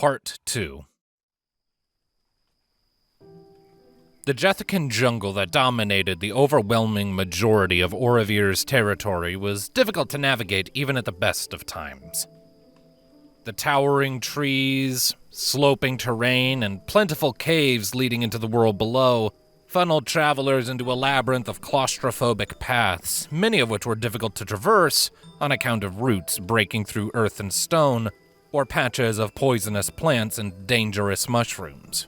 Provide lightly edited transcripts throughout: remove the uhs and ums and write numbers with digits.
Part 2. The Jethican jungle that dominated the overwhelming majority of Aurivir's territory was difficult to navigate even at the best of times. The towering trees, sloping terrain, and plentiful caves leading into the world below funneled travelers into a labyrinth of claustrophobic paths, many of which were difficult to traverse on account of roots breaking through earth and stone, or patches of poisonous plants and dangerous mushrooms.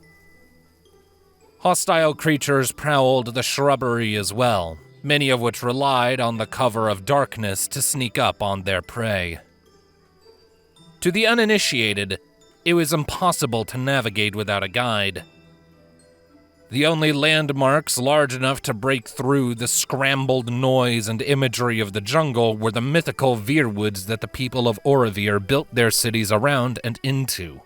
Hostile creatures prowled the shrubbery as well, many of which relied on the cover of darkness to sneak up on their prey. To the uninitiated, it was impossible to navigate without a guide. The only landmarks large enough to break through the scrambled noise and imagery of the jungle were the mythical Veerwoods that the people of Aurivir built their cities around and into.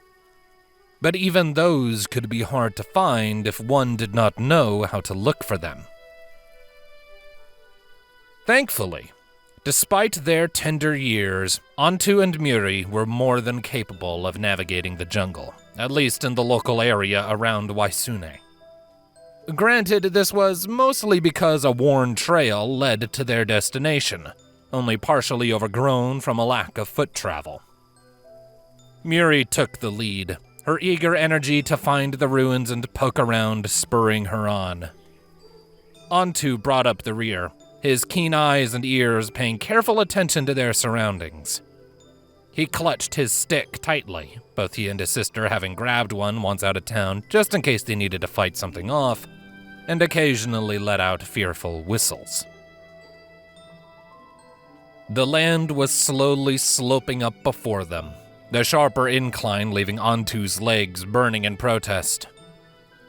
But even those could be hard to find if one did not know how to look for them. Thankfully, despite their tender years, Antu and Muri were more than capable of navigating the jungle, at least in the local area around Waisune. Granted, this was mostly because a worn trail led to their destination, only partially overgrown from a lack of foot travel. Muri took the lead, her eager energy to find the ruins and poke around spurring her on. Antu brought up the rear, his keen eyes and ears paying careful attention to their surroundings. He clutched his stick tightly, both he and his sister having grabbed one once out of town just in case they needed to fight something off, and occasionally let out fearful whistles. The land was slowly sloping up before them, the sharper incline leaving Antu's legs burning in protest.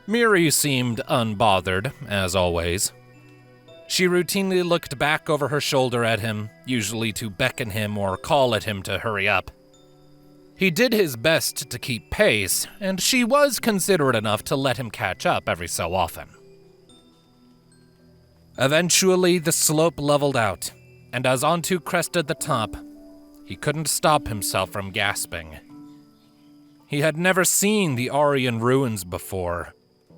Muri seemed unbothered, as always. She routinely looked back over her shoulder at him, usually to beckon him or call at him to hurry up. He did his best to keep pace, and she was considerate enough to let him catch up every so often. Eventually, the slope leveled out, and as Antu crested the top, he couldn't stop himself from gasping. He had never seen the Auriun ruins before,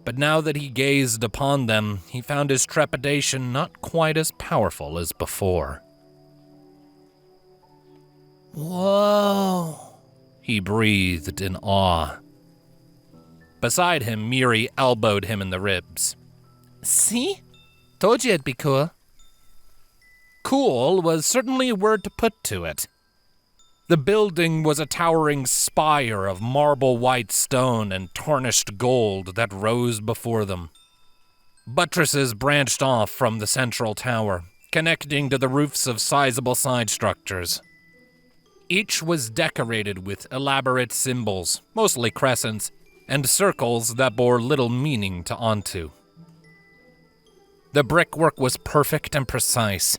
but now that he gazed upon them, he found his trepidation not quite as powerful as before. Whoa, he breathed in awe. Beside him, Muri elbowed him in the ribs. See? Told you it'd be cool. Cool was certainly a word to put to it. The building was a towering spire of marble white stone and tarnished gold that rose before them. Buttresses branched off from the central tower, connecting to the roofs of sizable side structures. Each was decorated with elaborate symbols, mostly crescents, and circles that bore little meaning to Antu. The brickwork was perfect and precise,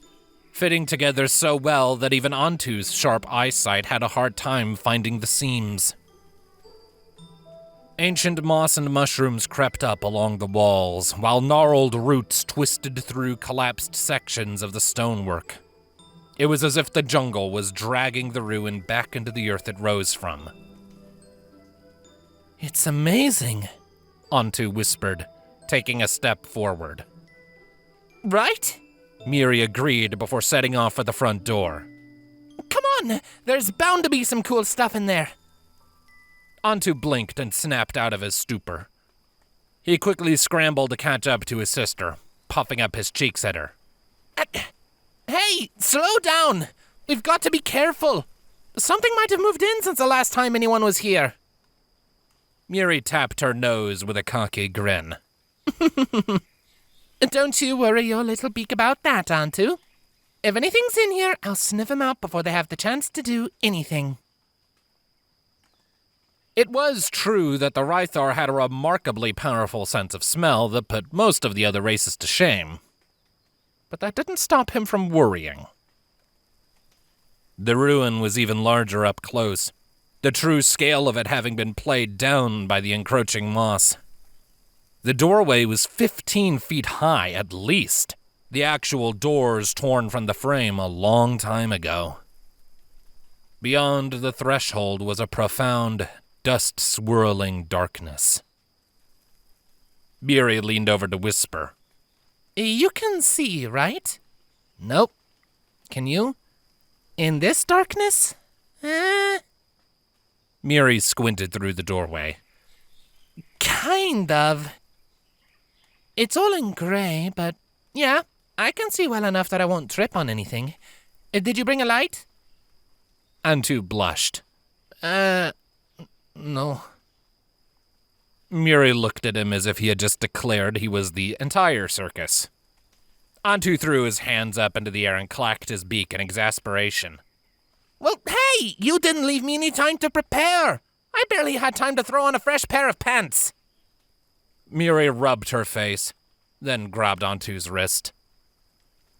fitting together so well that even Antu's sharp eyesight had a hard time finding the seams. Ancient moss and mushrooms crept up along the walls, while gnarled roots twisted through collapsed sections of the stonework. It was as if the jungle was dragging the ruin back into the earth it rose from. It's amazing, Antu whispered, taking a step forward. Right? Muri agreed before setting off for the front door. Come on, there's bound to be some cool stuff in there. Antu blinked and snapped out of his stupor. He quickly scrambled to catch up to his sister, puffing up his cheeks at her. Hey, slow down. We've got to be careful. Something might have moved in since the last time anyone was here. Muri tapped her nose with a cocky grin. Don't you worry your little beak about that, Antu. If anything's in here, I'll sniff them out before they have the chance to do anything. It was true that the ry'thar had a remarkably powerful sense of smell that put most of the other races to shame. But that didn't stop him from worrying. The ruin was even larger up close, the true scale of it having been played down by the encroaching moss. The doorway was 15 feet high, at least, the actual doors torn from the frame a long time ago. Beyond the threshold was a profound, dust-swirling darkness. Muri leaned over to whisper. You can see, right? Nope. Can you? In this darkness? Muri squinted through the doorway. Kind of. It's all in grey, but yeah, I can see well enough that I won't trip on anything. Did you bring a light? Antu blushed. No. Muri looked at him as if he had just declared he was the entire circus. Antu threw his hands up into the air and clacked his beak in exasperation. Well, hey! You didn't leave me any time to prepare! I barely had time to throw on a fresh pair of pants! Muri rubbed her face, then grabbed Antu's wrist.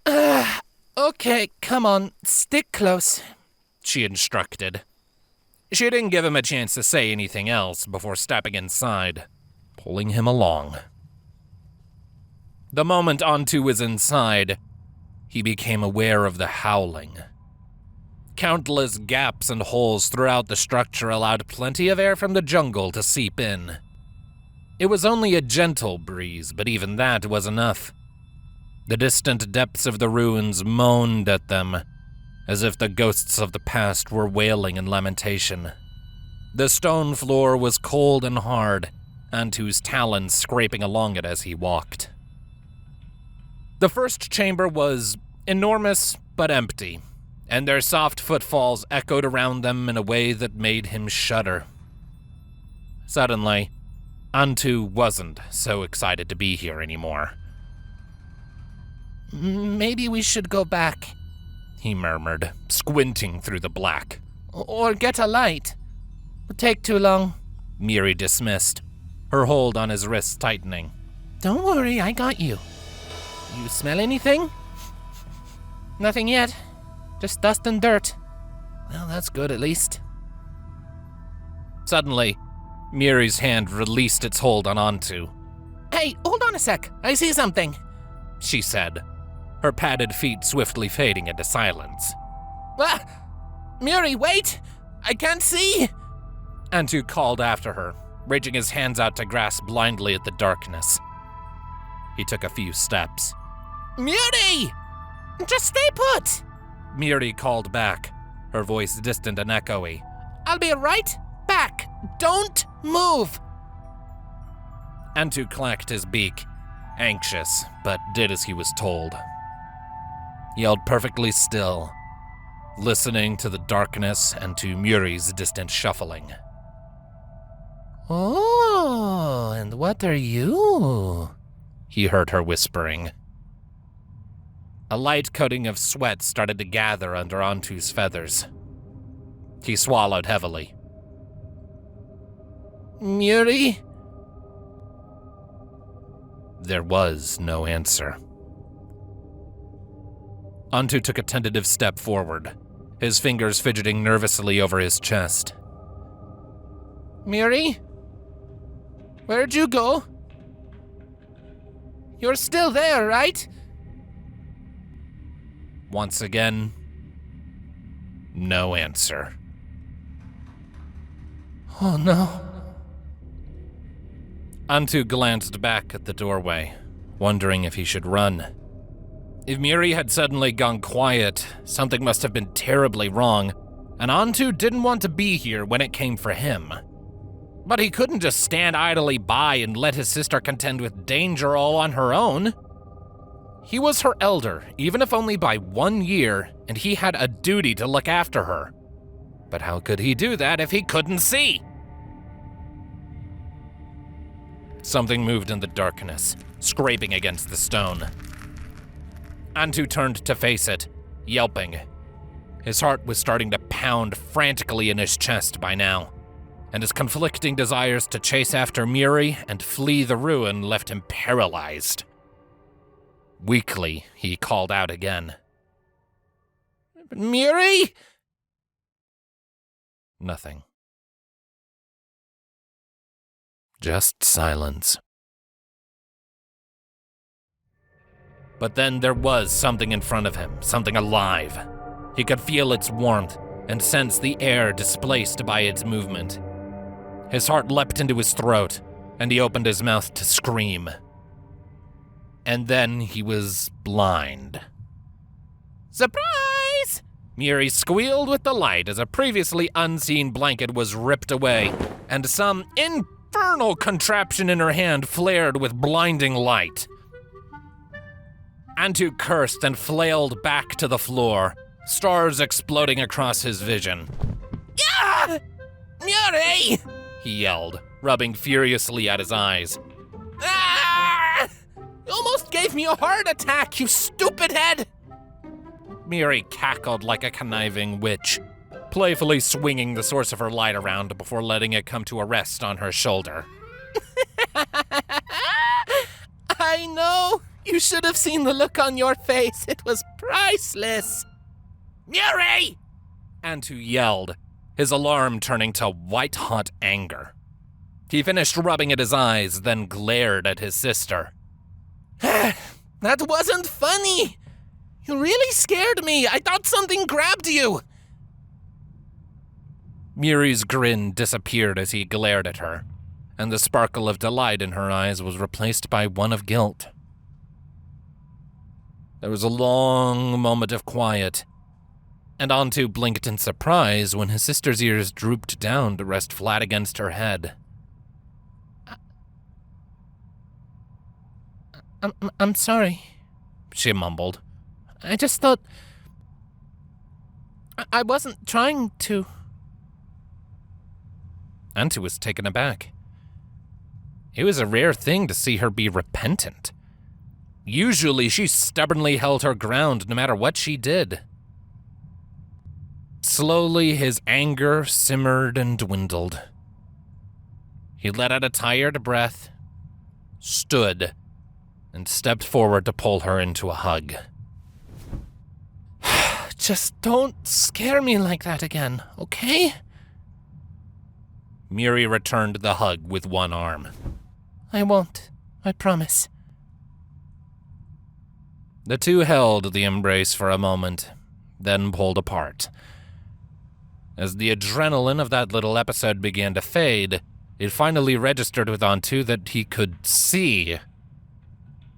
Okay, come on, stick close, she instructed. She didn't give him a chance to say anything else before stepping inside, pulling him along. The moment Antu was inside, he became aware of the howling. Countless gaps and holes throughout the structure allowed plenty of air from the jungle to seep in. It was only a gentle breeze, but even that was enough. The distant depths of the ruins moaned at them, as if the ghosts of the past were wailing in lamentation. The stone floor was cold and hard, Antu's talons scraping along it as he walked. The first chamber was enormous but empty, and their soft footfalls echoed around them in a way that made him shudder. Suddenly, Antu wasn't so excited to be here anymore. Maybe we should go back, he murmured, squinting through the black. Or get a light. It'll take too long, Muri dismissed, her hold on his wrist tightening. Don't worry, I got you. You smell anything? Nothing yet. Just dust and dirt. Well, that's good at least. Suddenly, Muri's hand released its hold on Antu. Hey, hold on a sec. I see something, she said, her padded feet swiftly fading into silence. Ah! Muri, wait! I can't see! Antu called after her, reaching his hands out to grasp blindly at the darkness. He took a few steps. Muri! Just stay put! Muri called back, her voice distant and echoey. I'll be right back. Don't move! Antu clacked his beak, anxious, but did as he was told. He held perfectly still, listening to the darkness and to Muri's distant shuffling. Oh, and what are you? He heard her whispering. A light coating of sweat started to gather under Antu's feathers. He swallowed heavily. Muri? There was no answer. Antu took a tentative step forward, his fingers fidgeting nervously over his chest. Muri? Where'd you go? You're still there, right? Once again, no answer. Oh no. Antu glanced back at the doorway, wondering if he should run. If Muri had suddenly gone quiet, something must have been terribly wrong, and Antu didn't want to be here when it came for him. But he couldn't just stand idly by and let his sister contend with danger all on her own. He was her elder, even if only by 1 year, and he had a duty to look after her. But how could he do that if he couldn't see? Something moved in the darkness, scraping against the stone. Antu turned to face it, yelping. His heart was starting to pound frantically in his chest by now, and his conflicting desires to chase after Muri and flee the ruin left him paralyzed. Weakly, he called out again. Muri? Nothing. Just silence. But then there was something in front of him, something alive. He could feel its warmth and sense the air displaced by its movement. His heart leapt into his throat, and he opened his mouth to scream. And then he was blind. Surprise! Muri squealed with delight as a previously unseen blanket was ripped away, and some infernal contraption in her hand flared with blinding light. Antu cursed and flailed back to the floor, stars exploding across his vision. Yeah! Muri! He yelled, rubbing furiously at his eyes. Ah! You almost gave me a heart attack, you stupid head! Muri cackled like a conniving witch, playfully swinging the source of her light around before letting it come to a rest on her shoulder. I know! You should have seen the look on your face. It was priceless. Muri! Antu yelled, his alarm turning to white-hot anger. He finished rubbing at his eyes, then glared at his sister. That wasn't funny! You really scared me! I thought something grabbed you! Muri's grin disappeared as he glared at her, and the sparkle of delight in her eyes was replaced by one of guilt. There was a long moment of quiet, and Antu blinked in surprise when his sister's ears drooped down to rest flat against her head. I'm sorry, she mumbled. I just thought... I wasn't trying to... Antu was taken aback. It was a rare thing to see her be repentant. Usually she stubbornly held her ground no matter what she did. Slowly his anger simmered and dwindled. He let out a tired breath, stood, and stepped forward to pull her into a hug. Just don't scare me like that again, okay? Muri returned the hug with one arm. I won't, I promise. The two held the embrace for a moment, then pulled apart. As the adrenaline of that little episode began to fade, it finally registered with Antu that he could see.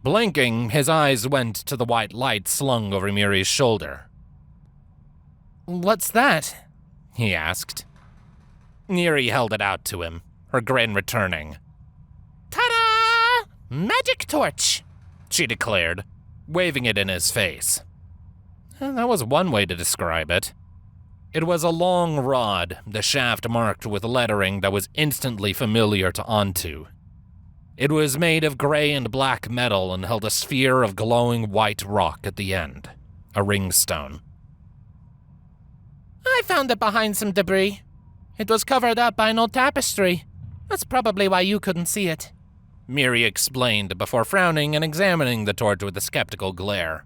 Blinking, his eyes went to the white light slung over Muri's shoulder. What's that? He asked. Muri held it out to him, her grin returning. Ta-da! Magic torch! She declared, waving it in his face. That was one way to describe it. It was a long rod, the shaft marked with lettering that was instantly familiar to Antu. It was made of gray and black metal and held a sphere of glowing white rock at the end, a ringstone. I found it behind some debris. It was covered up by an old tapestry. That's probably why you couldn't see it. Muri explained before frowning and examining the torch with a skeptical glare.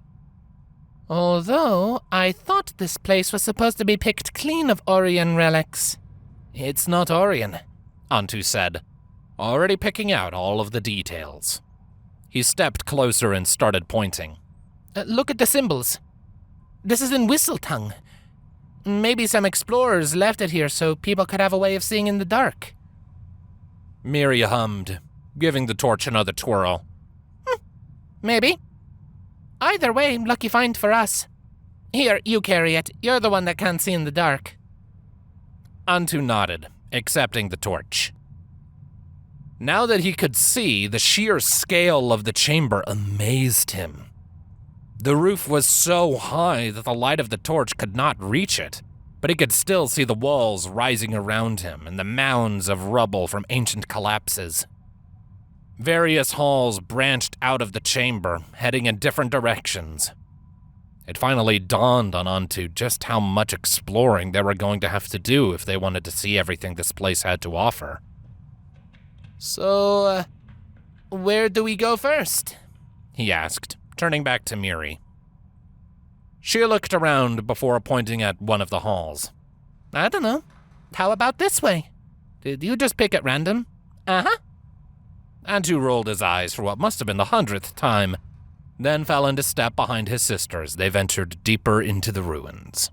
Although, I thought this place was supposed to be picked clean of auriun relics. It's not auriun, Antu said, already picking out all of the details. He stepped closer and started pointing. Look at the symbols. This is in whistle tongue. Maybe some explorers left it here so people could have a way of seeing in the dark. Muri hummed, giving the torch another twirl. Maybe. Either way, lucky find for us. Here, you carry it. You're the one that can't see in the dark. Antu nodded, accepting the torch. Now that he could see, the sheer scale of the chamber amazed him. The roof was so high that the light of the torch could not reach it, but he could still see the walls rising around him and the mounds of rubble from ancient collapses. Various halls branched out of the chamber, heading in different directions. It finally dawned on Antu just how much exploring they were going to have to do if they wanted to see everything this place had to offer. So, where do we go first? He asked, turning back to Muri. She looked around before pointing at one of the halls. I don't know. How about this way? Did you just pick at random? Uh-huh. Antu rolled his eyes for what must have been the 100th time, then fell into step behind his sister as they ventured deeper into the ruins.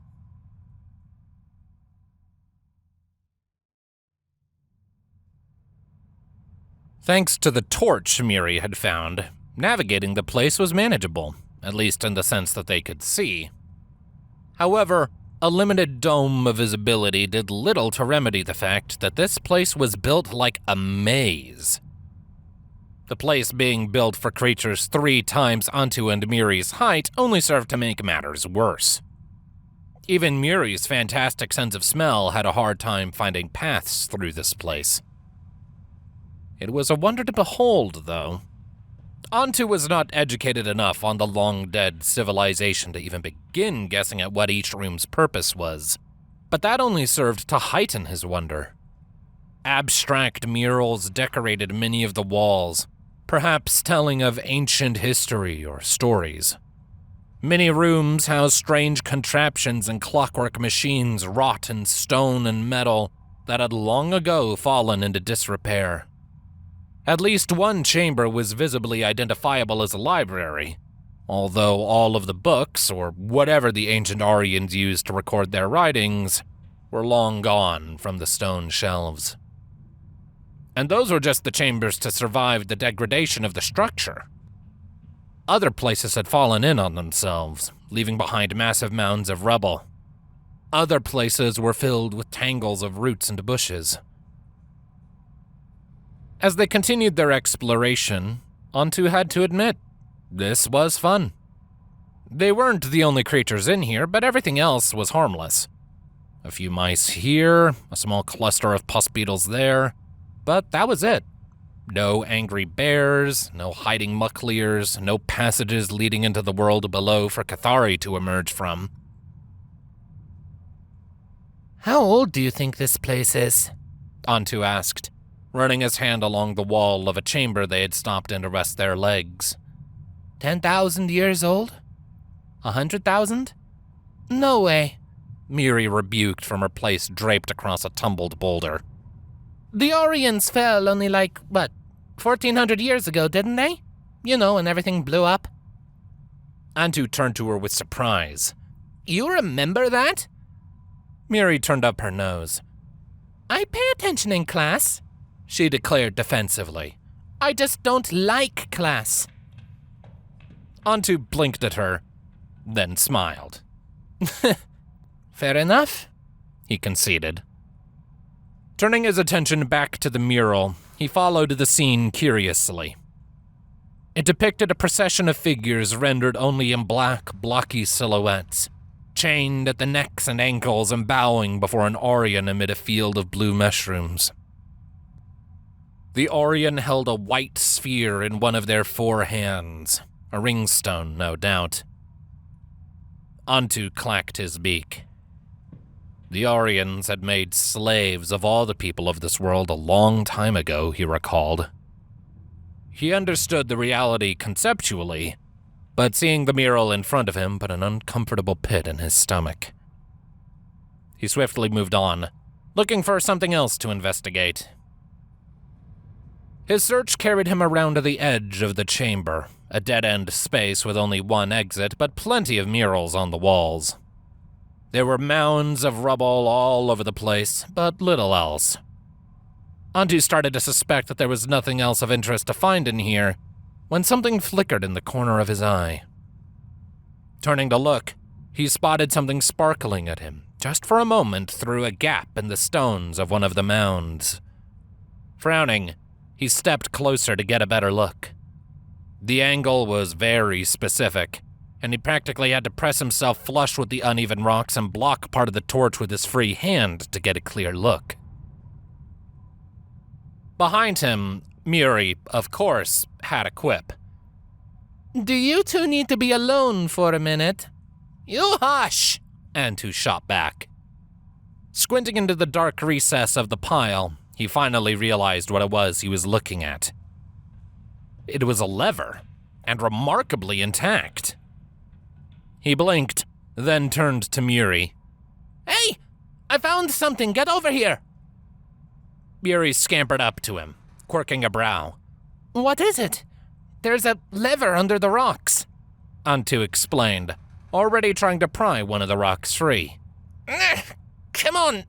Thanks to the torch Muri had found, navigating the place was manageable, at least in the sense that they could see. However, a limited dome of visibility did little to remedy the fact that this place was built like a maze. The place being built for creatures 3 times Antu and Muri's height only served to make matters worse. Even Muri's fantastic sense of smell had a hard time finding paths through this place. It was a wonder to behold, though. Antu was not educated enough on the long-dead civilization to even begin guessing at what each room's purpose was, but that only served to heighten his wonder. Abstract murals decorated many of the walls, perhaps telling of ancient history or stories. Many rooms housed strange contraptions and clockwork machines wrought in stone and metal that had long ago fallen into disrepair. At least one chamber was visibly identifiable as a library, although all of the books, or whatever the ancient Aurians used to record their writings, were long gone from the stone shelves. And those were just the chambers to survive the degradation of the structure. Other places had fallen in on themselves, leaving behind massive mounds of rubble. Other places were filled with tangles of roots and bushes. As they continued their exploration, Antu had to admit, this was fun. They weren't the only creatures in here, but everything else was harmless. A few mice here, a small cluster of pus beetles there, but that was it. No angry bears, no hiding muckleers, no passages leading into the world below for Cathari to emerge from. How old do you think this place is? Antu asked, running his hand along the wall of a chamber they had stopped in to rest their legs. 10,000 years old? 100,000? No way, Muri rebuked from her place draped across a tumbled boulder. The Aurians fell only 1,400 years ago, didn't they? You know, when everything blew up. Antu turned to her with surprise. You remember that? Muri turned up her nose. I pay attention in class, she declared defensively. I just don't like class. Antu blinked at her, then smiled. Fair enough, he conceded. Turning his attention back to the mural, he followed the scene curiously. It depicted a procession of figures rendered only in black, blocky silhouettes, chained at the necks and ankles and bowing before an auriun amid a field of blue mushrooms. The auriun held a white sphere in one of their 4 hands, a ringstone, no doubt. Antu clacked his beak. The Aurians had made slaves of all the people of this world a long time ago, he recalled. He understood the reality conceptually, but seeing the mural in front of him put an uncomfortable pit in his stomach. He swiftly moved on, looking for something else to investigate. His search carried him around to the edge of the chamber, a dead-end space with only one exit, but plenty of murals on the walls. There were mounds of rubble all over the place, but little else. Antu started to suspect that there was nothing else of interest to find in here, when something flickered in the corner of his eye. Turning to look, he spotted something sparkling at him, just for a moment through a gap in the stones of one of the mounds. Frowning, he stepped closer to get a better look. The angle was very specific, and he practically had to press himself flush with the uneven rocks and block part of the torch with his free hand to get a clear look. Behind him, Muri, of course, had a quip. Do you two need to be alone for a minute? You hush, Antu shot back. Squinting into the dark recess of the pile, he finally realized what it was he was looking at. It was a lever, and remarkably intact. He blinked, then turned to Muri. Hey! I found something! Get over here! Muri scampered up to him, quirking a brow. What is it? There's a lever under the rocks, Antu explained, already trying to pry one of the rocks free. Come on!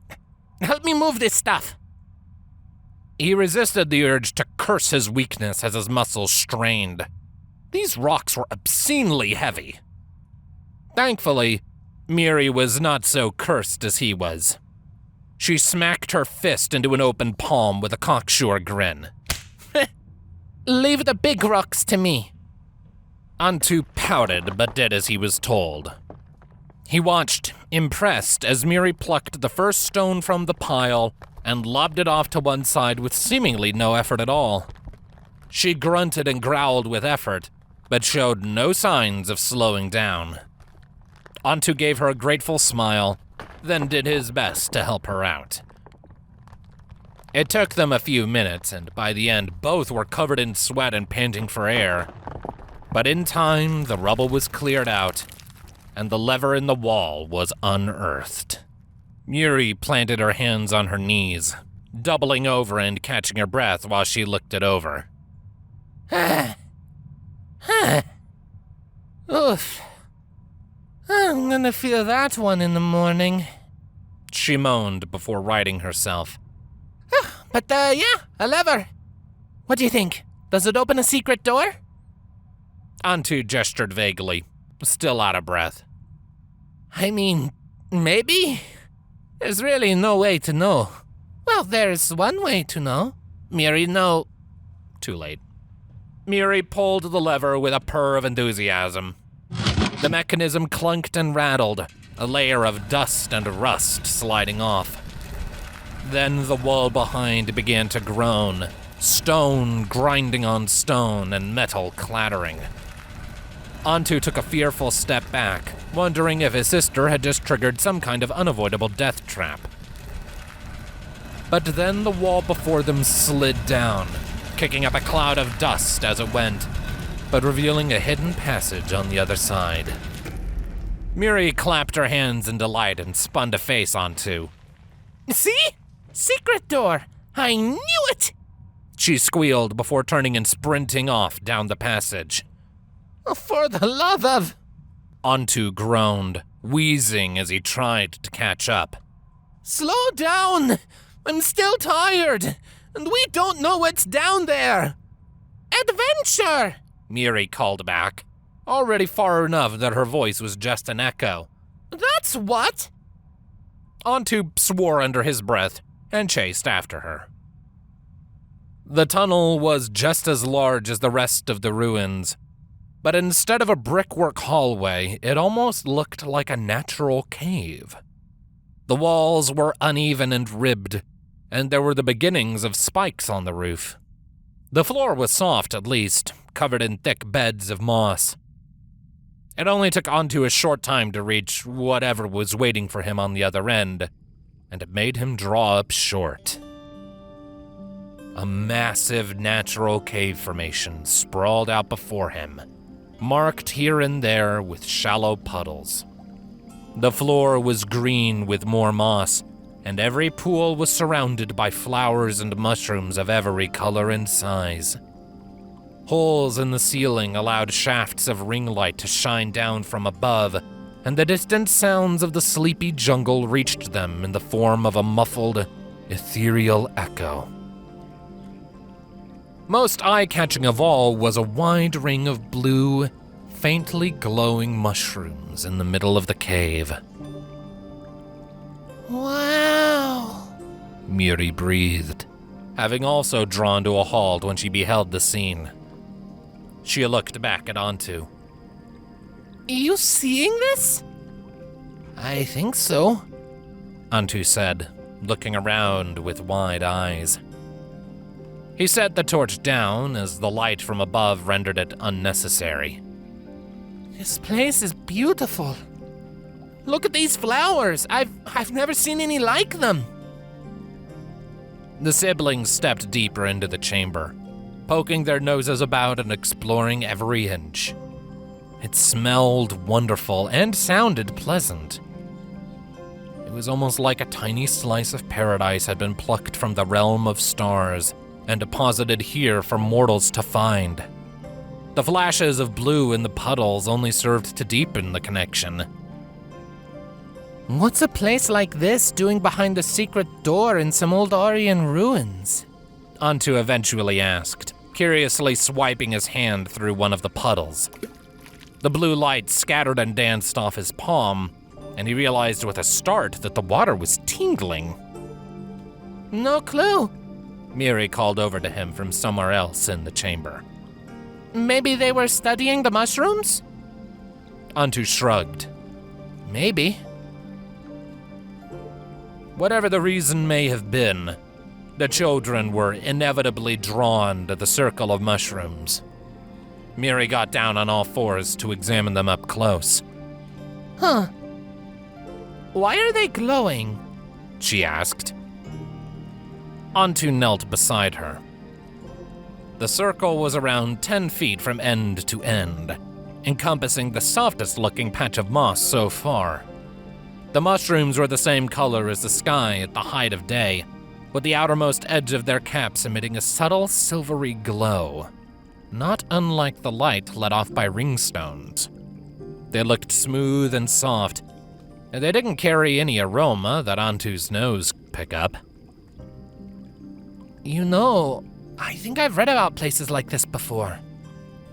Help me move this stuff. He resisted the urge to curse his weakness as his muscles strained. These rocks were obscenely heavy. Thankfully, Muri was not so cursed as he was. She smacked her fist into an open palm with a cocksure grin. Leave the big rocks to me. Antu pouted but did as he was told. He watched, impressed, as Muri plucked the first stone from the pile and lobbed it off to one side with seemingly no effort at all. She grunted and growled with effort, but showed no signs of slowing down. Antu gave her a grateful smile, then did his best to help her out. It took them a few minutes, and by the end, both were covered in sweat and panting for air. But in time, the rubble was cleared out, and the lever in the wall was unearthed. Muri planted her hands on her knees, doubling over and catching her breath while she looked it over. Oof. I'm gonna feel that one in the morning. She moaned before righting herself. But, yeah, a lever. What do you think? Does it open a secret door? Antu gestured vaguely, still out of breath. I mean, maybe? There's really no way to know. Well, there's one way to know. Muri, no. Too late. Muri pulled the lever with a purr of enthusiasm. The mechanism clunked and rattled, a layer of dust and rust sliding off. Then the wall behind began to groan, stone grinding on stone and metal clattering. Antu took a fearful step back, wondering if his sister had just triggered some kind of unavoidable death trap. But then the wall before them slid down, kicking up a cloud of dust as it went, but revealing a hidden passage on the other side. Muri clapped her hands in delight and spun to face Antu. See? Secret door! I knew it! She squealed before turning and sprinting off down the passage. For the love of... Antu groaned, wheezing as he tried to catch up. Slow down! I'm still tired, and we don't know what's down there! Adventure! Muri called back, already far enough that her voice was just an echo. That's what? Antu swore under his breath and chased after her. The tunnel was just as large as the rest of the ruins, but instead of a brickwork hallway, it almost looked like a natural cave. The walls were uneven and ribbed, and there were the beginnings of spikes on the roof. The floor was soft, at least, covered in thick beds of moss. It only took Antu a short time to reach whatever was waiting for him on the other end, and it made him draw up short. A massive natural cave formation sprawled out before him, marked here and there with shallow puddles. The floor was green with more moss, and every pool was surrounded by flowers and mushrooms of every color and size. Holes in the ceiling allowed shafts of ring light to shine down from above, and the distant sounds of the sleepy jungle reached them in the form of a muffled, ethereal echo. Most eye-catching of all was a wide ring of blue, faintly glowing mushrooms in the middle of the cave. Wow, Muri breathed, having also drawn to a halt when she beheld the scene. She looked back at Antu. You seeing this? I think so, Antu said, looking around with wide eyes. He set the torch down as the light from above rendered it unnecessary. This place is beautiful. Look at these flowers. I've never seen any like them. The siblings stepped deeper into the chamber, poking their noses about and exploring every inch. It smelled wonderful and sounded pleasant. It was almost like a tiny slice of paradise had been plucked from the realm of stars and deposited here for mortals to find. The flashes of blue in the puddles only served to deepen the connection. What's a place like this doing behind the secret door in some old Auriun ruins? Antu eventually asked, curiously swiping his hand through one of the puddles. The blue light scattered and danced off his palm, and he realized with a start that the water was tingling. No clue. Muri called over to him from somewhere else in the chamber. Maybe they were studying the mushrooms? Antu shrugged. Maybe. Whatever the reason may have been, the children were inevitably drawn to the circle of mushrooms. Muri got down on all fours to examine them up close. Huh. Why are they glowing? She asked. Antu knelt beside her. The circle was around 10 feet from end to end, encompassing the softest-looking patch of moss so far. The mushrooms were the same color as the sky at the height of day, with the outermost edge of their caps emitting a subtle silvery glow, not unlike the light let off by ringstones. They looked smooth and soft, and they didn't carry any aroma that Antu's nose could pick up. You know, I think I've read about places like this before,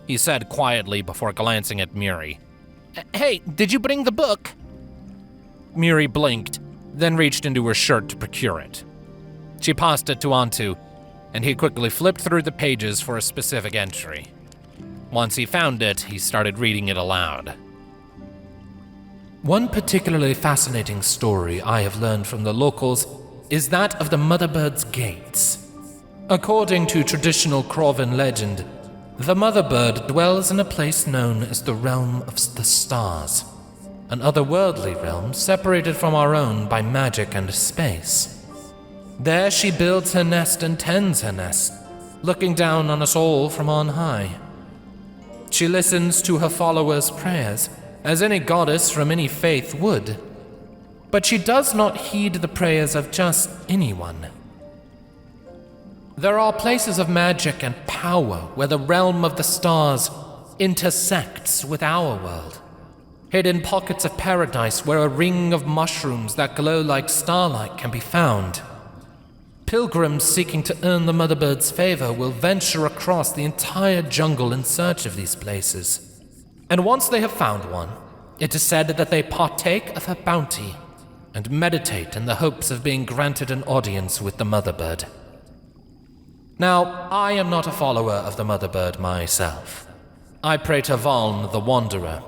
he said quietly before glancing at Muri. Hey, did you bring the book? Muri blinked, then reached into her shirt to procure it. She passed it to Antu, and he quickly flipped through the pages for a specific entry. Once he found it, he started reading it aloud. One particularly fascinating story I have learned from the locals is that of the Mother Bird's gates. According to traditional krauven legend, the Mother Bird dwells in a place known as the realm of the stars, an otherworldly realm separated from our own by magic and space. There she builds her nest and tends her nest, looking down on us all from on high. She listens to her followers' prayers, as any goddess from any faith would. But she does not heed the prayers of just anyone. There are places of magic and power where the realm of the stars intersects with our world. Hidden pockets of paradise where a ring of mushrooms that glow like starlight can be found. Pilgrims seeking to earn the Mother Bird's favor will venture across the entire jungle in search of these places. And once they have found one, it is said that they partake of her bounty and meditate in the hopes of being granted an audience with the Mother Bird. Now, I am not a follower of the Mother Bird myself. I pray to Valn the Wanderer.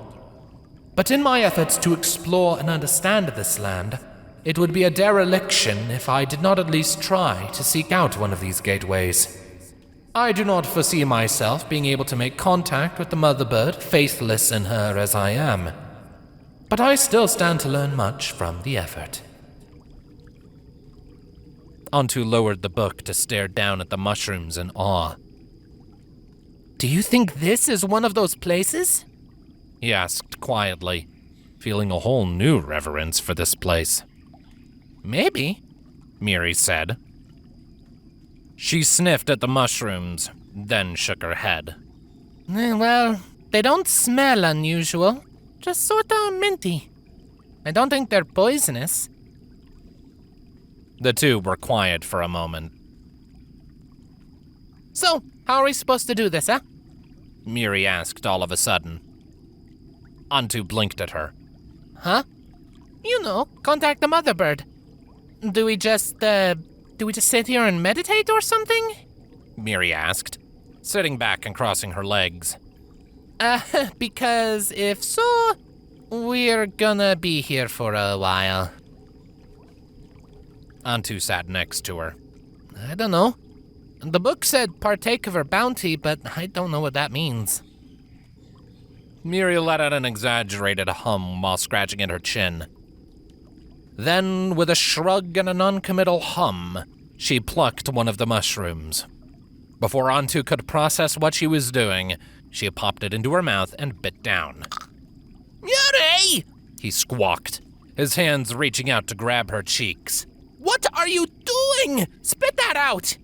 But in my efforts to explore and understand this land, it would be a dereliction if I did not at least try to seek out one of these gateways. I do not foresee myself being able to make contact with the Mother Bird, faithless in her as I am. But I still stand to learn much from the effort. Antu lowered the book to stare down at the mushrooms in awe. Do you think this is one of those places? He asked quietly, feeling a whole new reverence for this place. Maybe, Muri said. She sniffed at the mushrooms, then shook her head. Well, they don't smell unusual, just sorta minty. I don't think they're poisonous. The two were quiet for a moment. So, how are we supposed to do this, huh? Muri asked all of a sudden. Antu blinked at her. Huh? You know, contact the Mother Bird. Do we just sit here and meditate or something? Muri asked, sitting back and crossing her legs. Because if so, we're gonna be here for a while. Antu sat next to her. I don't know. The book said partake of her bounty, but I don't know what that means. Muri let out an exaggerated hum while scratching at her chin. Then, with a shrug and a non-committal hum, she plucked one of the mushrooms. Before Antu could process what she was doing, she popped it into her mouth and bit down. Muri! He squawked, his hands reaching out to grab her cheeks. What are you doing? Spit that out!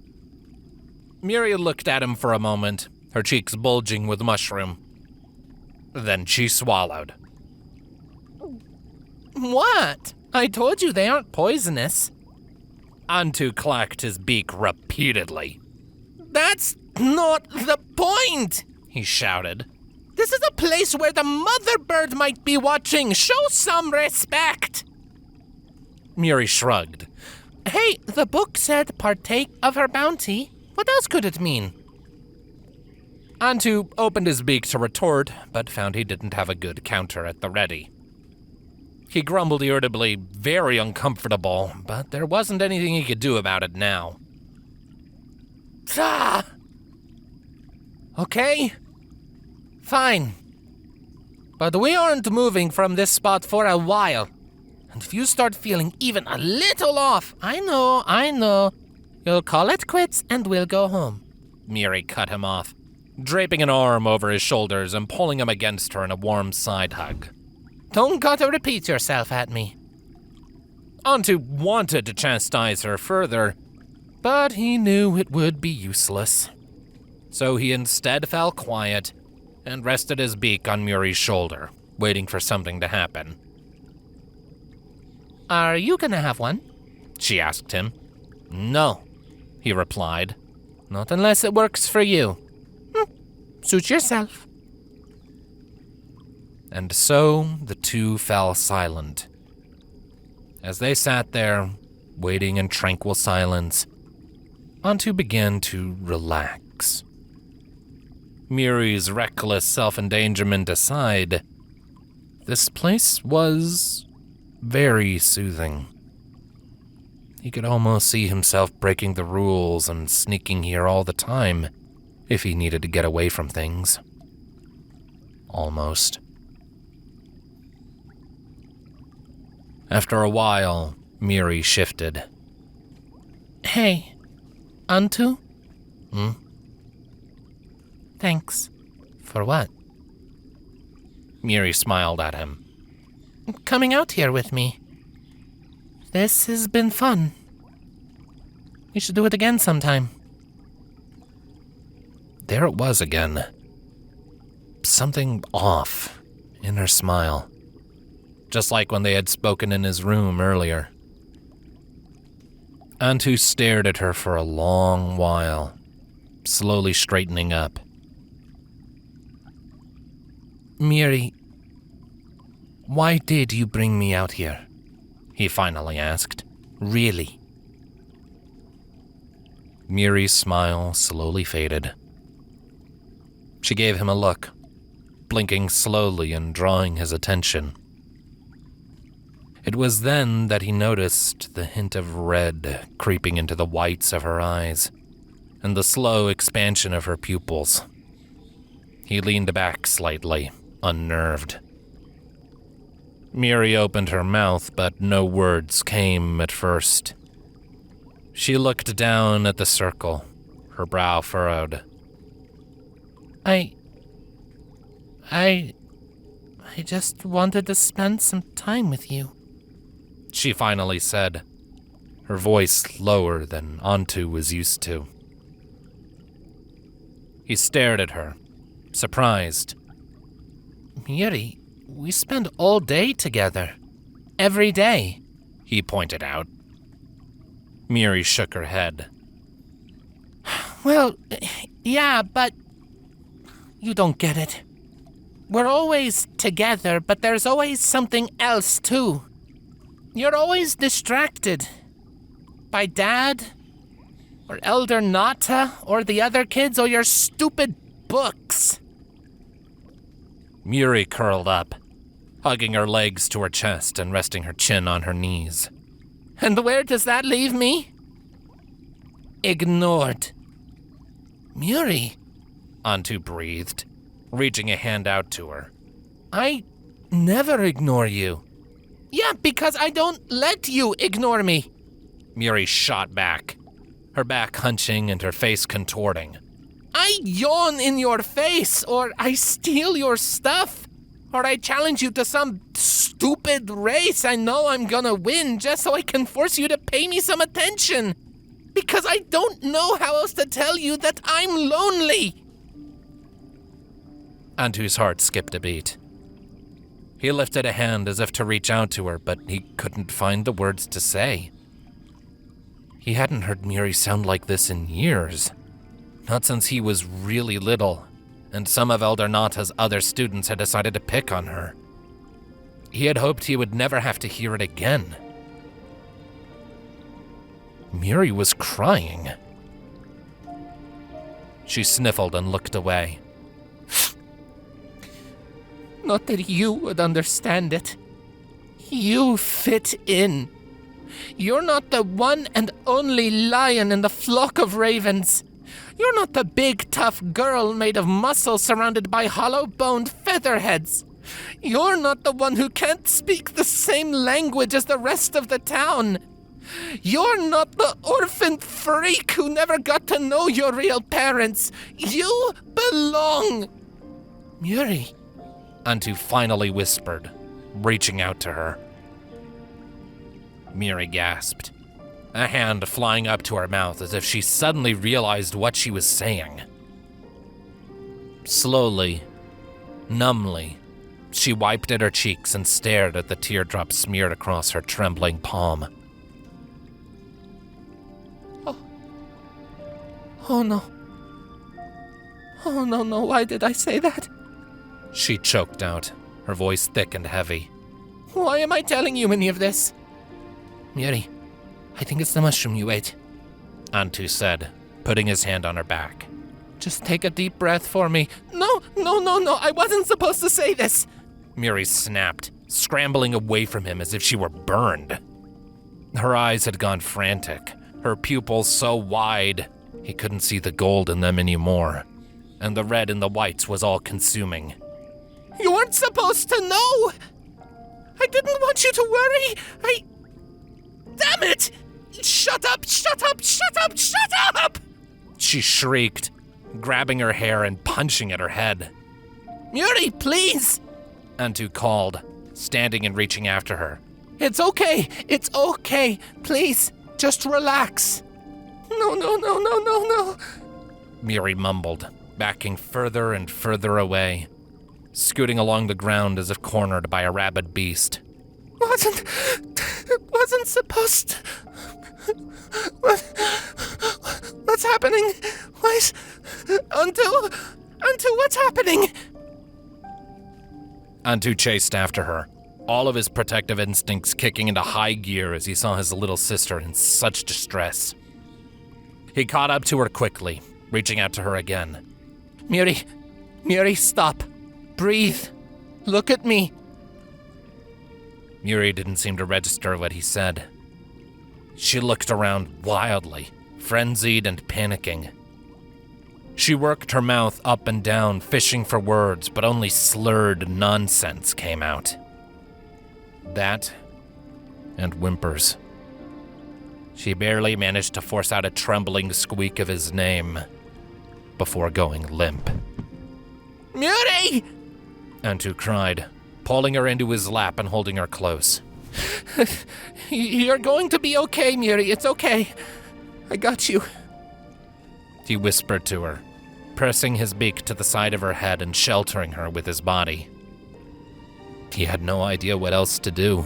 Muri looked at him for a moment, her cheeks bulging with mushroom. Then she swallowed. What? I told you they aren't poisonous. Antu clacked his beak repeatedly. That's not the point, he shouted. This is a place where the mother bird might be watching. Show some respect. Muri shrugged. Hey, the book said partake of her bounty. What else could it mean? Antu opened his beak to retort, but found he didn't have a good counter at the ready. He grumbled irritably, very uncomfortable, but there wasn't anything he could do about it now. Okay. Fine. But we aren't moving from this spot for a while. And if you start feeling even a little off, I know. You'll call it quits and we'll go home. Muri cut him off, draping an arm over his shoulders and pulling him against her in a warm side hug. Don't gotta repeat yourself at me. Antu wanted to chastise her further, but he knew it would be useless. So he instead fell quiet and rested his beak on Muri's shoulder, waiting for something to happen. Are you gonna have one? She asked him. No, he replied. Not unless it works for you. Suit yourself. And so the two fell silent. As they sat there, waiting in tranquil silence, Antu began to relax. Muri's reckless self-endangerment aside, this place was very soothing. He could almost see himself breaking the rules and sneaking here all the time if he needed to get away from things. Almost. After a while, Muri shifted. Hey, Antu? Thanks. For what? Muri smiled at him. Coming out here with me. This has been fun. We should do it again sometime. There it was again. Something off in her smile. Just like when they had spoken in his room earlier. Antu stared at her for a long while, slowly straightening up. Muri, why did you bring me out here? He finally asked. Really? Muri's smile slowly faded. She gave him a look, blinking slowly and drawing his attention. It was then that he noticed the hint of red creeping into the whites of her eyes, and the slow expansion of her pupils. He leaned back slightly, unnerved. Muri opened her mouth, but no words came at first. She looked down at the circle, her brow furrowed. I just wanted to spend some time with you, she finally said, her voice lower than Antu was used to. He stared at her, surprised. Muri, we spend all day together. Every day, he pointed out. Muri shook her head. Well, yeah, but you don't get it. We're always together, but there's always something else, too. You're always distracted. By Dad, or Elder Nata, or the other kids, or your stupid books. Muri curled up, hugging her legs to her chest and resting her chin on her knees. And where does that leave me? Ignored. Muri, Antu breathed, reaching a hand out to her. I never ignore you. Yeah, because I don't let you ignore me. Muri shot back, her back hunching and her face contorting. I yawn in your face, or I steal your stuff, or I challenge you to some stupid race I know I'm gonna win just so I can force you to pay me some attention. Because I don't know how else to tell you that I'm lonely. Antu's heart skipped a beat. He lifted a hand as if to reach out to her, but he couldn't find the words to say. He hadn't heard Muri sound like this in years. Not since he was really little, and some of Elder Nata's other students had decided to pick on her. He had hoped he would never have to hear it again. Muri was crying. She sniffled and looked away. Not that you would understand it. You fit in. You're not the one and only lion in the flock of ravens. You're not the big, tough girl made of muscle surrounded by hollow-boned featherheads. You're not the one who can't speak the same language as the rest of the town. You're not the orphan freak who never got to know your real parents. You belong. Muri, Antu finally whispered, reaching out to her. Muri gasped, a hand flying up to her mouth as if she suddenly realized what she was saying. Slowly, numbly, she wiped at her cheeks and stared at the teardrops smeared across her trembling palm. Oh no. Oh no, why did I say that? She choked out, her voice thick and heavy. Why am I telling you any of this? Muri, I think it's the mushroom you ate, Antu said, putting his hand on her back. Just take a deep breath for me. No, I wasn't supposed to say this. Muri snapped, scrambling away from him as if she were burned. Her eyes had gone frantic, her pupils so wide he couldn't see the gold in them anymore, and the red in the whites was all-consuming. You weren't supposed to know! I didn't want you to worry! Damn it! Shut up! She shrieked, grabbing her hair and punching at her head. Muri, please! Antu called, standing and reaching after her. It's okay, please, just relax. No. Muri mumbled, backing further and further away, scooting along the ground as if cornered by a rabid beast. Wasn't supposed to... What's happening? Antu, what's happening? Antu chased after her, all of his protective instincts kicking into high gear as he saw his little sister in such distress. He caught up to her quickly, reaching out to her again. Muri, stop. Breathe. Look at me. Muri didn't seem to register what he said. She looked around wildly, frenzied and panicking. She worked her mouth up and down, fishing for words, but only slurred nonsense came out. That and whimpers. She barely managed to force out a trembling squeak of his name before going limp. Muri! Antu cried, pulling her into his lap and holding her close. You're going to be okay, Muri. It's okay. I got you. He whispered to her, pressing his beak to the side of her head and sheltering her with his body. He had no idea what else to do.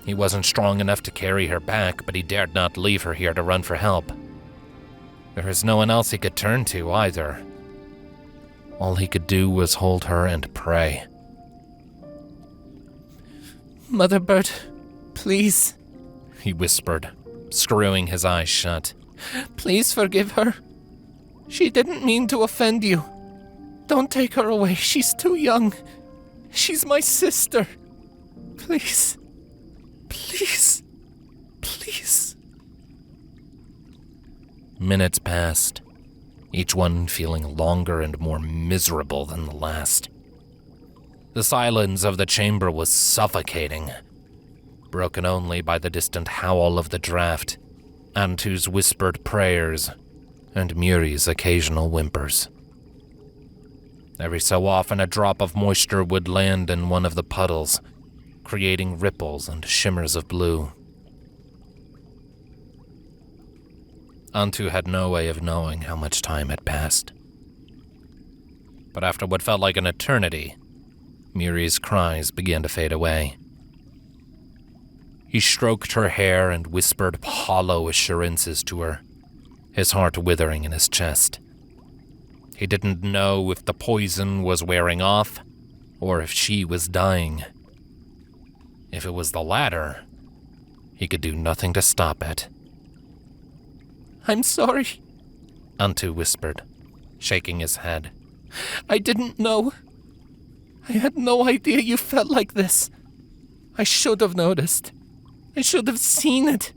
He wasn't strong enough to carry her back, but he dared not leave her here to run for help. There was no one else he could turn to either. All he could do was hold her and pray. Mother Bird, please, he whispered, screwing his eyes shut. Please forgive her. She didn't mean to offend you. Don't take her away. She's too young. She's my sister. Please. Minutes passed, each one feeling longer and more miserable than the last. The silence of the chamber was suffocating, broken only by the distant howl of the draft, Antu's whispered prayers, and Muri's occasional whimpers. Every so often a drop of moisture would land in one of the puddles, creating ripples and shimmers of blue. Antu had no way of knowing how much time had passed. But after what felt like an eternity, Muri's cries began to fade away. He stroked her hair and whispered hollow assurances to her, his heart withering in his chest. He didn't know if the poison was wearing off, or if she was dying. If it was the latter, he could do nothing to stop it. I'm sorry, Antu whispered, shaking his head. I didn't know. I had no idea you felt like this. I should have noticed. I should have seen it.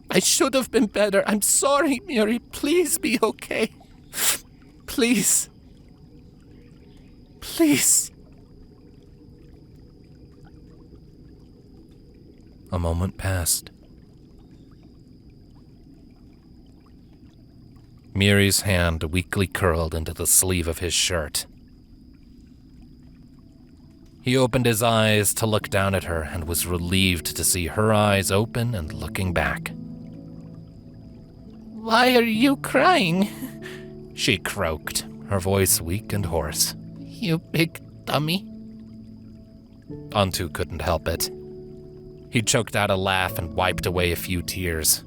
I should have been better. I'm sorry, Muri. Please be okay. Please. Please. A moment passed. Muri's hand weakly curled into the sleeve of his shirt. He opened his eyes to look down at her and was relieved to see her eyes open and looking back. Why are you crying? She croaked, her voice weak and hoarse. You big dummy. Antu couldn't help it. He choked out a laugh and wiped away a few tears.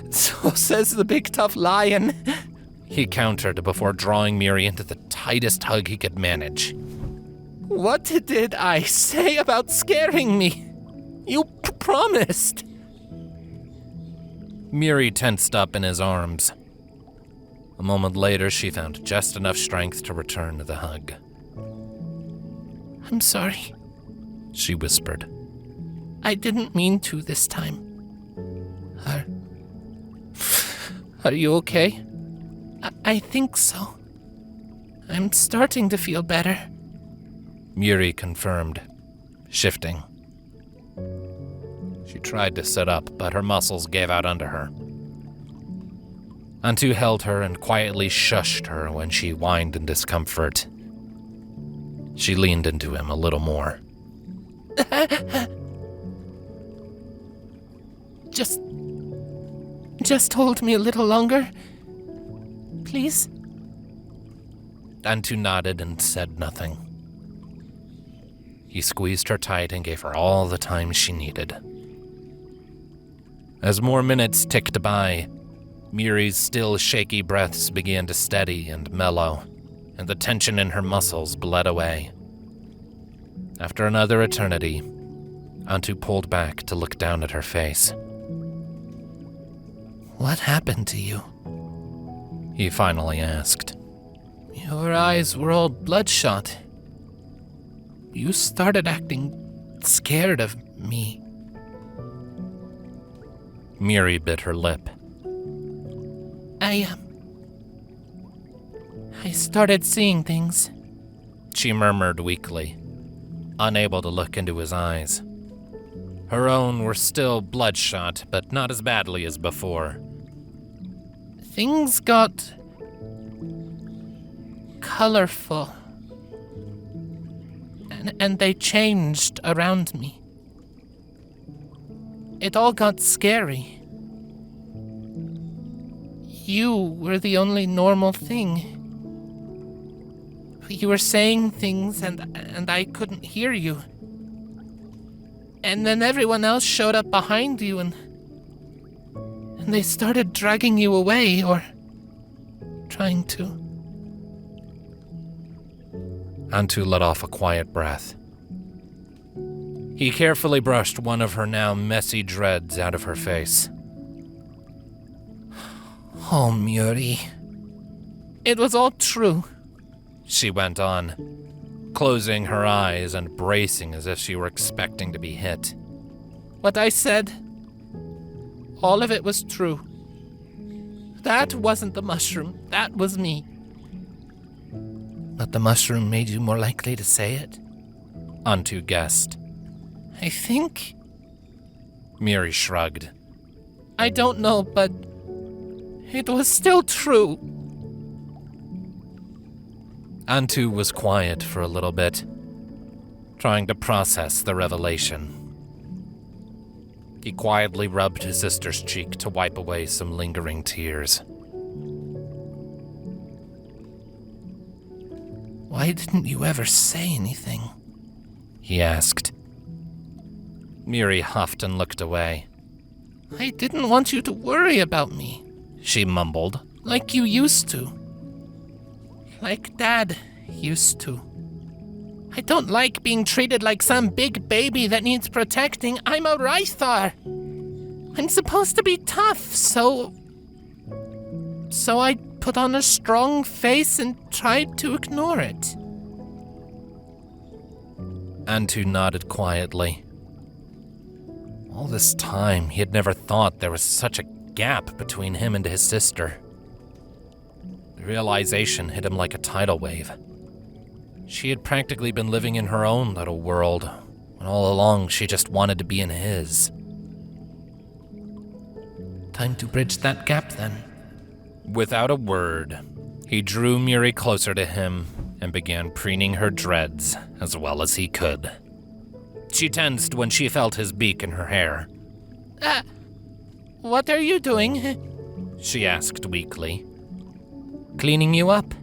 So says the big tough lion. He countered before drawing Muri into the tightest hug he could manage. What did I say about scaring me? You promised. Muri tensed up in his arms. A moment later, she found just enough strength to return the hug. I'm sorry, she whispered. I didn't mean to this time. Are you okay? I think so. I'm starting to feel better. Muri confirmed, shifting. She tried to sit up, but her muscles gave out under her. Antu held her and quietly shushed her when she whined in discomfort. She leaned into him a little more. Just hold me a little longer, please? Antu nodded and said nothing. He squeezed her tight and gave her all the time she needed. As more minutes ticked by, Muri's still shaky breaths began to steady and mellow, and the tension in her muscles bled away. After another eternity, Antu pulled back to look down at her face. What happened to you? He finally asked. Your eyes were all bloodshot. You started acting scared of me. Muri bit her lip. I started seeing things. She murmured weakly, unable to look into his eyes. Her own were still bloodshot, but not as badly as before. Things got colorful. And they changed around me. It all got scary. You were the only normal thing. You were saying things and I couldn't hear you. And then everyone else showed up behind you and they started dragging you away or trying to. Antu let off a quiet breath. He carefully brushed one of her now messy dreads out of her face. Oh, Muri. It was all true, she went on, closing her eyes and bracing as if she were expecting to be hit. What I said, all of it was true. That wasn't the mushroom, that was me. But the mushroom made you more likely to say it? Antu guessed. I think. Muri shrugged. I don't know, but it was still true. Antu was quiet for a little bit, trying to process the revelation. He quietly rubbed his sister's cheek to wipe away some lingering tears. Why didn't you ever say anything? He asked. Muri huffed and looked away. I didn't want you to worry about me, she mumbled. like you used to. Like Dad used to. I don't like being treated like some big baby that needs protecting. I'm a ry'thar. I'm supposed to be tough, so I put on a strong face and tried to ignore it. Antu nodded quietly. All this time, he had never thought there was such a gap between him and his sister. The realization hit him like a tidal wave. She had practically been living in her own little world, when all along she just wanted to be in his. Time to bridge that gap, then. Without a word, he drew Muri closer to him and began preening her dreads as well as he could. She tensed when she felt his beak in her hair. What are you doing? She asked weakly. Cleaning you up.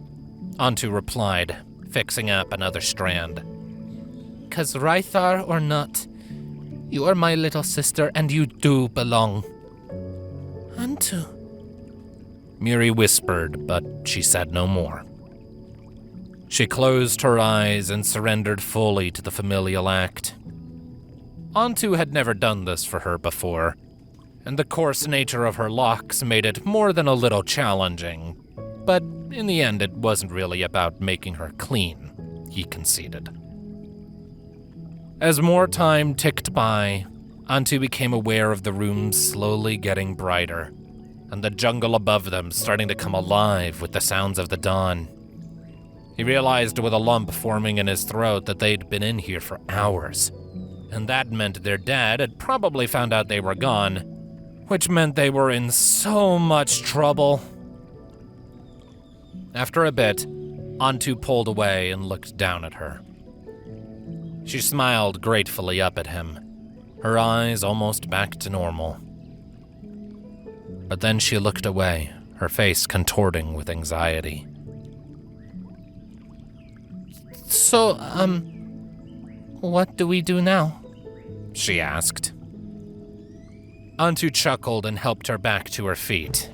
Antu replied, fixing up another strand. 'Cause ry'thar or not, you are my little sister and you do belong. Antu. Muri whispered, but she said no more. She closed her eyes and surrendered fully to the familial act. Antu had never done this for her before, and the coarse nature of her locks made it more than a little challenging. But in the end, it wasn't really about making her clean, he conceded. As more time ticked by, Antu became aware of the rooms slowly getting brighter, and the jungle above them starting to come alive with the sounds of the dawn. He realized with a lump forming in his throat that they'd been in here for hours, and that meant their dad had probably found out they were gone, which meant they were in so much trouble. After a bit, Antu pulled away and looked down at her. She smiled gratefully up at him, her eyes almost back to normal. But then she looked away, her face contorting with anxiety. So, what do we do now? She asked. Antu chuckled and helped her back to her feet.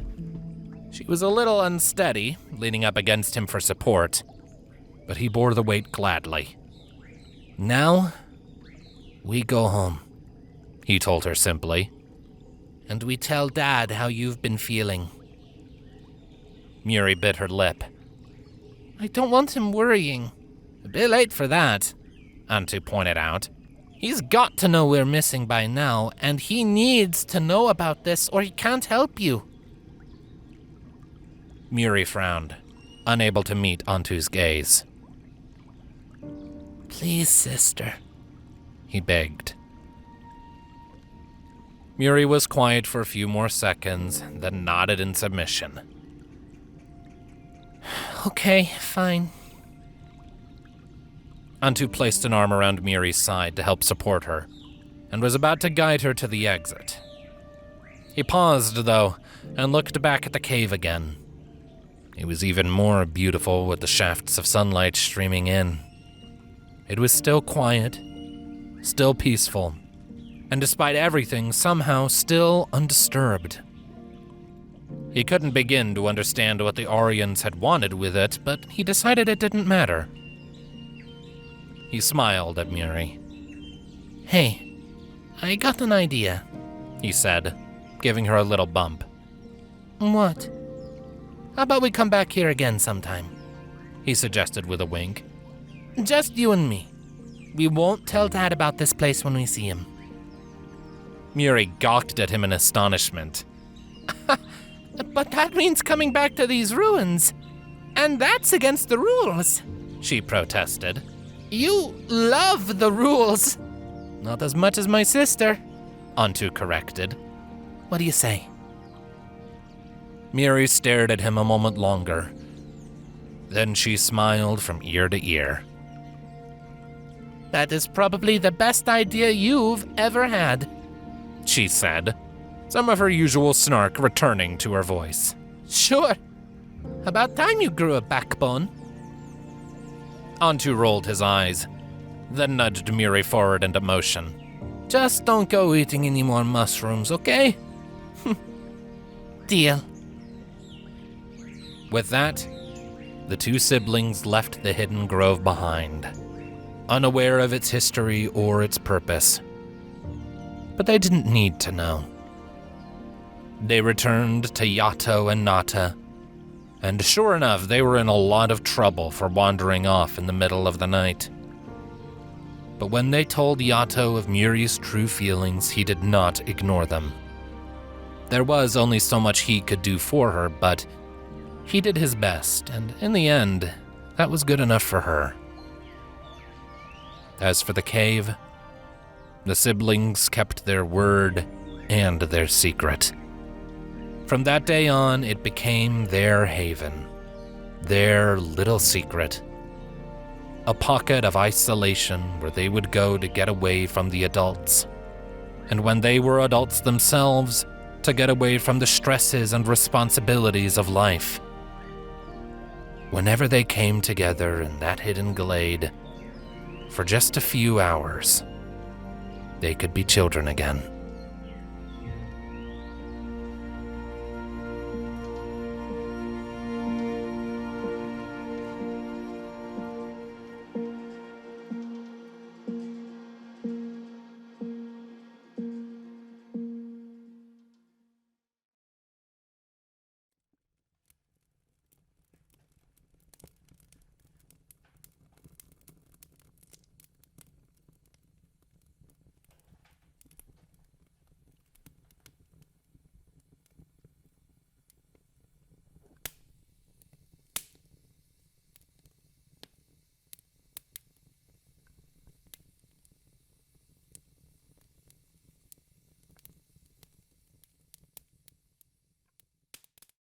She was a little unsteady, leaning up against him for support, but he bore the weight gladly. Now, we go home, he told her simply. and we tell Dad how you've been feeling. Muri bit her lip. I don't want him worrying. A bit late for that, Antu pointed out. He's got to know we're missing by now, and he needs to know about this or he can't help you. Muri frowned, unable to meet Antu's gaze. Please, sister, he begged. Muri was quiet for a few more seconds, then nodded in submission. Okay, fine. Antu placed an arm around Muri's side to help support her, and was about to guide her to the exit. He paused, though, and looked back at the cave again. It was even more beautiful with the shafts of sunlight streaming in. It was still quiet, still peaceful, and despite everything, somehow still undisturbed. He couldn't begin to understand what the Aurians had wanted with it, but he decided it didn't matter. He smiled at Muri. Hey, I got an idea, he said, giving her a little bump. What? How about we come back here again sometime? He suggested with a wink. Just you and me. We won't tell Dad about this place when we see him. Muri gawked at him in astonishment. But that means coming back to these ruins. And that's against the rules, she protested. You love the rules. Not as much as my sister, Antu corrected. What do you say? Muri stared at him a moment longer. Then she smiled from ear to ear. That is probably the best idea you've ever had, she said, some of her usual snark returning to her voice. Sure. About time you grew a backbone. Antu rolled his eyes, then nudged Muri forward into motion. Just don't go eating any more mushrooms, okay? Deal. With that, the two siblings left the hidden grove behind, unaware of its history or its purpose. But they didn't need to know. They returned to Yato and Nata, and sure enough, they were in a lot of trouble for wandering off in the middle of the night. But when they told Yato of Muri's true feelings, he did not ignore them. There was only so much he could do for her, but he did his best, and in the end, that was good enough for her. As for the cave, the siblings kept their word and their secret. From that day on, it became their haven, their little secret. A pocket of isolation where they would go to get away from the adults. And when they were adults themselves, to get away from the stresses and responsibilities of life. Whenever they came together in that hidden glade, for just a few hours, they could be children again.